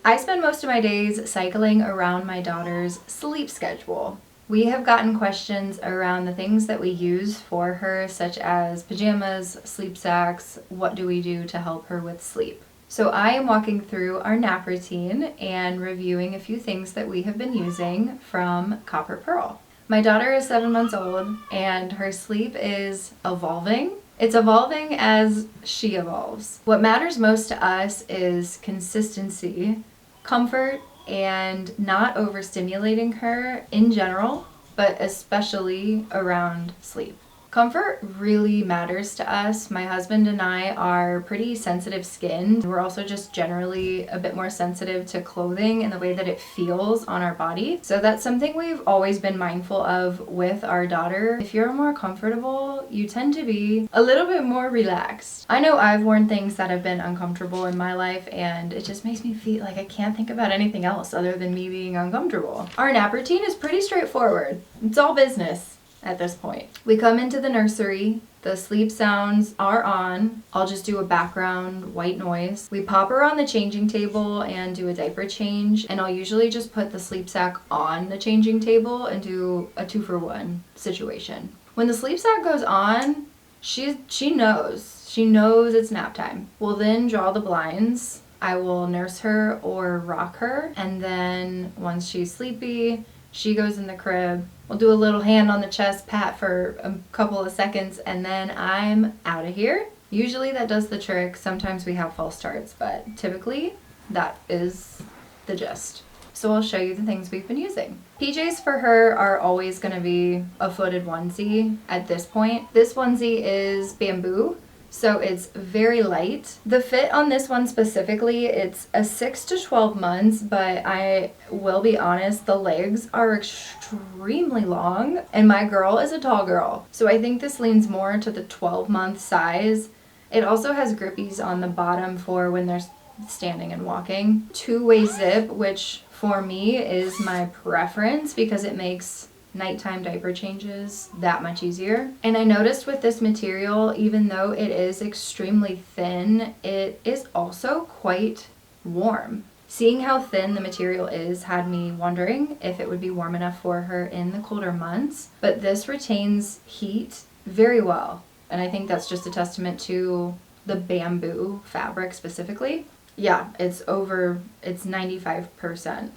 I spend most of my days cycling around my daughter's sleep schedule. We have gotten questions around the things that we use for her, such as pajamas, sleep sacks, what do we do to help her with sleep. So I am walking through our nap routine and reviewing a few things that we have been using from Copper Pearl. My daughter is 7 months old and her sleep is evolving. It's evolving as she evolves. What matters most to us is consistency, comfort, and not overstimulating her in general, but especially around sleep. Comfort really matters to us. My husband and I are pretty sensitive skinned. We're also just generally a bit more sensitive to clothing and the way that it feels on our body. So that's something we've always been mindful of with our daughter. If you're more comfortable, you tend to be a little bit more relaxed. I know I've worn things that have been uncomfortable in my life and it just makes me feel like I can't think about anything else other than me being uncomfortable. Our nap routine is pretty straightforward. It's all business. At this point, we come into the nursery, the sleep sounds are on. I'll just do a background white noise. We pop her on the changing table and do a diaper change, and I'll usually just put the sleep sack on the changing table and do a 2-for-1 situation. When the sleep sack goes on, she knows it's nap time. We'll then draw the blinds. I will nurse her or rock her, and then once she's sleepy, she goes in the crib. We'll do a little hand on the chest pat for a couple of seconds and then I'm out of here. Usually that does the trick. Sometimes we have false starts, but typically that is the gist. So I'll show you the things we've been using. PJs for her are always going to be a footed onesie at this point. This onesie is bamboo. So it's very light. The fit on this one specifically, it's a 6 to 12 months, but I will be honest, the legs are extremely long and my girl is a tall girl. So I think this leans more to the 12-month size. It also has grippies on the bottom for when they're standing and walking. 2-way zip, which for me is my preference because it makes nighttime diaper changes that much easier. And I noticed with this material, even though it is extremely thin, it is also quite warm. Seeing how thin the material is had me wondering if it would be warm enough for her in the colder months, but this retains heat very well. And I think that's just a testament to the bamboo fabric specifically. Yeah, it's 95%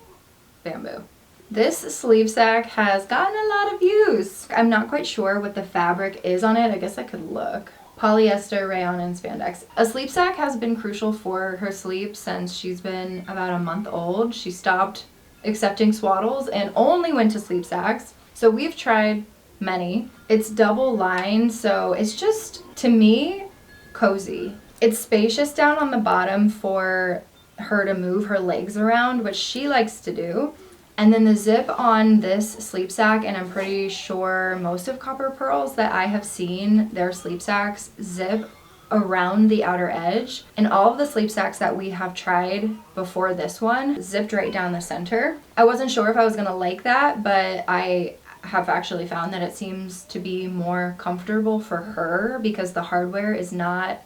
bamboo. This sleep sack has gotten a lot of use. I'm not quite sure what the fabric is on it. I guess I could look. Polyester, rayon, and spandex. A sleep sack has been crucial for her sleep since she's been about a month old. She stopped accepting swaddles and only went to sleep sacks. So we've tried many. It's double lined, so it's just, to me, cozy. It's spacious down on the bottom for her to move her legs around, which she likes to do. And then the zip on this sleep sack, and I'm pretty sure most of Copper Pearl's that I have seen, their sleep sacks zip around the outer edge. And all of the sleep sacks that we have tried before this one zipped right down the center. I wasn't sure if I was gonna like that, but I have actually found that it seems to be more comfortable for her because the hardware is not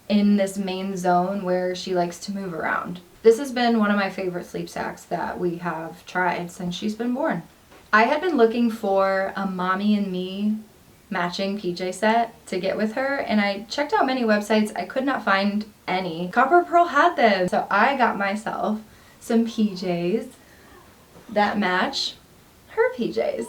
in this main zone where she likes to move around. This has been one of my favorite sleep sacks that we have tried since she's been born. I had been looking for a mommy and me matching PJ set to get with her, and I checked out many websites. I could not find any. Copper Pearl had them, so I got myself some PJs that match her PJs.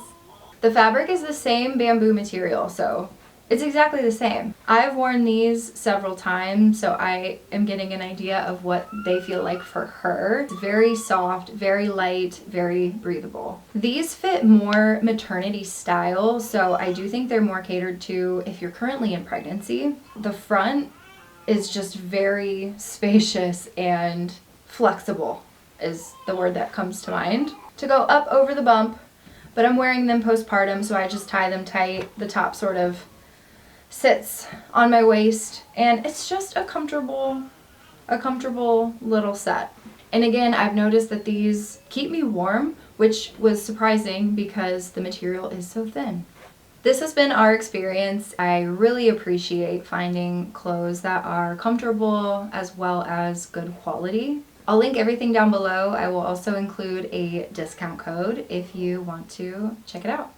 The fabric is the same bamboo material, so it's exactly the same. I've worn these several times, so I am getting an idea of what they feel like for her. It's very soft, very light, very breathable. These fit more maternity style, so I do think they're more catered to if you're currently in pregnancy. The front is just very spacious and flexible is the word that comes to mind. To go up over the bump, but I'm wearing them postpartum, so I just tie them tight. The top sort of sits on my waist, and it's just a comfortable little set. And again, I've noticed that these keep me warm, which was surprising because the material is so thin. This has been our experience. I really appreciate finding clothes that are comfortable as well as good quality. I'll link everything down below. I will also include a discount code if you want to check it out.